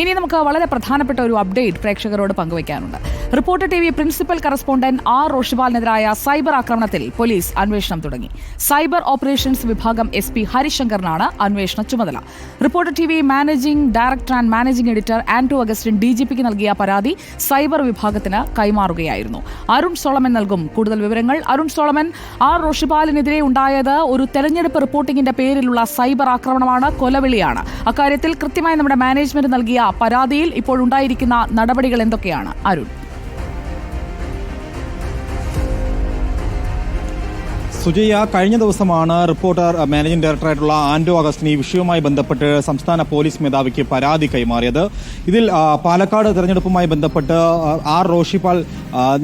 ഇനി നമുക്ക് വളരെ പ്രധാനപ്പെട്ട ഒരു അപ്ഡേറ്റ് പ്രേക്ഷകരോട് പങ്കുവയ്ക്കാനുണ്ട്. Reporter TV principal correspondent R റോഷിപാലിനെതിരായ സൈബർ ആക്രമണത്തിൽ പോലീസ് അന്വേഷണം തുടങ്ങി. സൈബർ ഓപ്പറേഷൻസ് വിഭാഗം SP ഹരിശങ്കറിനാണ് അന്വേഷണ ചുമതല. Reporter TV managing director and managing editor Anto Augustine DGPക്ക് നൽകിയ പരാതി സൈബർ വിഭാഗത്തിന് കൈമാറുകയായിരുന്നു. അരുൺ സോളമൻ നൽകും കൂടുതൽ വിവരങ്ങൾ. അരുൺ സോളമൻ, ആർ റോഷിപാലിനെതിരെ ഉണ്ടായത് ഒരു തെരഞ്ഞെടുപ്പ് റിപ്പോർട്ടിംഗിന്റെ പേരിലുള്ള സൈബർ ആക്രമണമാണ്, കൊലവിളിയാണ്. അക്കാര്യത്തിൽ കൃത്യമായി നമ്മുടെ മാനേജ്മെന്റ് നൽകിയ പരാതിയിൽ ഇപ്പോൾ ഉണ്ടായിരിക്കുന്ന നടപടികൾ എന്തൊക്കെയാണ് അരുൺ? സുജയ, കഴിഞ്ഞ ദിവസമാണ് റിപ്പോർട്ടർ മാനേജിംഗ് ഡയറക്ടറായിട്ടുള്ള ആന്റോ അഗസ്റ്റിൻ ഈ വിഷയവുമായി ബന്ധപ്പെട്ട് സംസ്ഥാന പോലീസ് മേധാവിക്ക് പരാതി കൈമാറിയത്. ഇതിൽ പാലക്കാട് തെരഞ്ഞെടുപ്പുമായി ബന്ധപ്പെട്ട് ആർ റോഷിപാൽ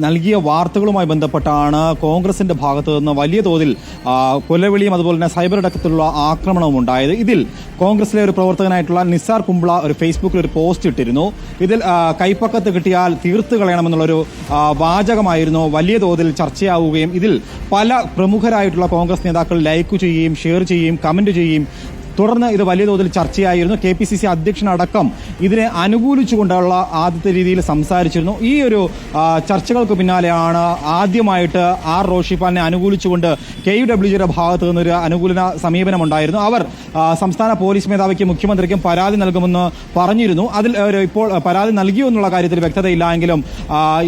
നൽകിയ വാർത്തകളുമായി ബന്ധപ്പെട്ടാണ് കോൺഗ്രസിന്റെ ഭാഗത്തു നിന്ന് വലിയ തോതിൽ കൊലവിളിയും അതുപോലെ തന്നെ സൈബർ അടക്കത്തിലുള്ള ആക്രമണവും ഉണ്ടായത്. ഇതിൽ കോൺഗ്രസിലെ ഒരു പ്രവർത്തകനായിട്ടുള്ള നിസാർ കുംബ്ല ഒരു ഫേസ്ബുക്കിൽ ഒരു പോസ്റ്റ് ഇട്ടിരുന്നു. ഇതിൽ കൈപ്പക്കത്ത് കിട്ടിയാൽ തീർത്തു കളയണമെന്നുള്ളൊരു വാചകമായിരുന്നു വലിയ തോതിൽ ചർച്ചയാവുകയും ഇതിൽ പല പ്രമുഖരായിട്ടുള്ള കോൺഗ്രസ് നേതാക്കൾ ലൈക്ക് ചെയ്യുകയും ഷെയർ ചെയ്യുകയും കമന്റ് ചെയ്യുകയും തുടർന്ന് ഇത് വലിയ തോതിൽ ചർച്ചയായിരുന്നു. KPCC അധ്യക്ഷനടക്കം ഇതിനെ അനുകൂലിച്ചുകൊണ്ടുള്ള ആദ്യത്തെ രീതിയിൽ സംസാരിച്ചിരുന്നു. ഈ ഒരു ചർച്ചകൾക്ക് പിന്നാലെയാണ് ആദ്യമായിട്ട് ആർ റോഷിപാലിനെ അനുകൂലിച്ചുകൊണ്ട് KUWJ ഭാഗത്തു നിന്നൊരു അനുകൂല സമീപനമുണ്ടായിരുന്നു. അവർ സംസ്ഥാന പോലീസ് മേധാവിക്ക് മുഖ്യമന്ത്രിക്കും പരാതി നൽകുമെന്ന് പറഞ്ഞിരുന്നു. അതിൽ ഇപ്പോൾ പരാതി നൽകിയോ എന്നുള്ള കാര്യത്തിൽ വ്യക്തതയില്ല എങ്കിലും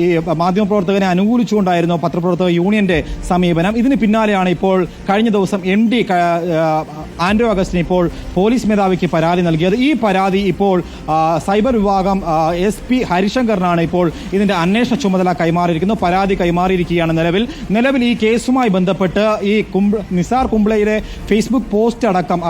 ഈ മാധ്യമപ്രവർത്തകനെ അനുകൂലിച്ചുകൊണ്ടായിരുന്നു പത്രപ്രവർത്തക യൂണിയന്റെ സമീപനം. ഇതിന് പിന്നാലെയാണ് ഇപ്പോൾ കഴിഞ്ഞ ദിവസം MD ആന്റോ അഗസ്റ്റിൻ ഇപ്പോൾ പോലീസ് മേധാവിക്ക് പരാതി നൽകിയത്. ഈ പരാതി ഇപ്പോൾ സൈബർ വിഭാഗം SP ഹരിശങ്കറിനാണ് ഇപ്പോൾ ഇതിന്റെ അന്വേഷണ ചുമതല കൈമാറിയിരിക്കുന്നു. പരാതി കൈമാറിയിരിക്കുകയാണ്. നിലവിൽ ഈ കേസുമായി ബന്ധപ്പെട്ട് ഈ നിസാർ കുംബ്ലയുടെ ഫേസ്ബുക്ക് പോസ്റ്റ് അടക്കം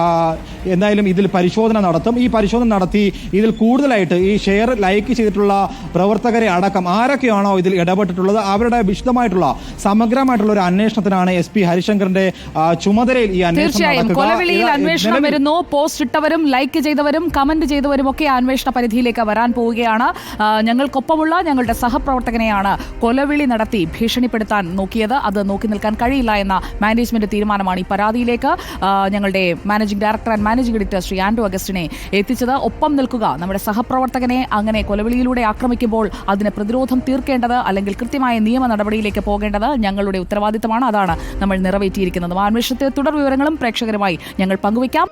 എന്തായാലും ഇതിൽ പരിശോധന നടത്തും. ഈ പരിശോധന നടത്തി ഇതിൽ കൂടുതലായിട്ട് ഈ ഷെയർ ലൈക്ക് ചെയ്തിട്ടുള്ള പ്രവർത്തകരെ അടക്കം ആരൊക്കെയാണോ ഇതിൽ ഇടപെട്ടിട്ടുള്ളത് അവരുടെ വിശദമായിട്ടുള്ള സമഗ്രമായിട്ടുള്ള ഒരു അന്വേഷണത്തിനാണ് SP ഹരിശങ്കറിന്റെ ചുമതലയിൽ ഈ അന്വേഷണം വരുന്നു. പോസ്റ്റ് ഇട്ടവരും ലൈക്ക് ചെയ്തവരും കമന്റ് ചെയ്തവരും ഒക്കെ അന്വേഷണ പരിധിയിലേക്ക് വരാൻ പോവുകയാണ്. ഞങ്ങൾക്കൊപ്പമുള്ള ഞങ്ങളുടെ സഹപ്രവർത്തകനെയാണ് കൊലവിളി നടത്തി ഭീഷണിപ്പെടുത്താൻ നോക്കിയത്. അത് നോക്കി നിൽക്കാൻ കഴിയില്ല എന്ന മാനേജ്മെന്റ് തീരുമാനമാണ് ഈ പരാതിയിലേക്ക് ഞങ്ങളുടെ managing director and managing editor Shri Anto അഗസ്റ്റിനെ എത്തിച്ചത്. ഒപ്പം നിൽക്കുക, നമ്മുടെ സഹപ്രവർത്തകനെ അങ്ങനെ കൊലവിളിയിലൂടെ ആക്രമിക്കുമ്പോൾ അതിന് പ്രതിരോധം തീർക്കേണ്ടത് അല്ലെങ്കിൽ കൃത്യമായ നിയമ നടപടിയിലേക്ക് പോകേണ്ടത് ഞങ്ങളുടെ ഉത്തരവാദിത്തമാണ്. അതാണ് നമ്മൾ നിറവേറ്റിയിരിക്കുന്നത്. അന്വേഷണത്തെ തുടർ വിവരങ്ങളും പ്രേക്ഷകരുമായി ഞങ്ങൾ പങ്കുവയ്ക്കാം.